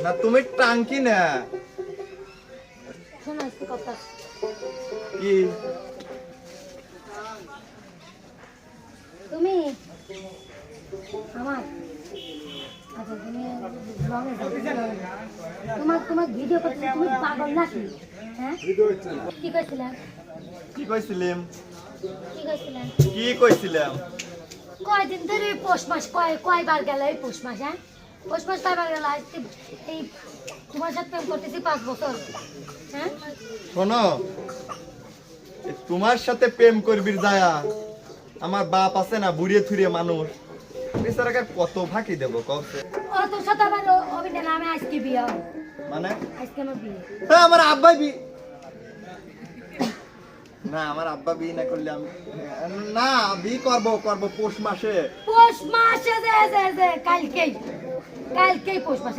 না তুমি টাঙ্কি না শোনো একটু কথা কি তুমি আমার আচ্ছা তুমি ব্লগে তোমার তোমার ভিডিও করতে তুমি পাগল নাকি হ্যাঁ কি কইছিলেন কি কইছিলাম কি কইছিলেন কি কইছিলাম কয়দিন ধরে পৌষ মাস কয়বার গেল এই পৌষ মাস হ্যাঁ পৌষ মাস কয়বার গেল আজকে এই তোমার সাথে প্রেম করতেছি 5 বছর হ্যাঁ শোনো তোমার সাথে প্রেম করবি যায়া আমার বাপ আছে না বুড়িয়ে থুড়িয়ে মানুষ বেচারাকে কত ফাঁকি দেবো কবে ও তোর সাথে আমার অভিনয় না আমি আজকে বিয়ে মানে আজকে আমার বিয়ে হ্যাঁ আমার আব্বা বি না আমার আব্বা বিয়ে না করলে আমি না বিয়ে করবো পৌষ মাসে পৌষ মাসে যে কালকেই পৌষ মাস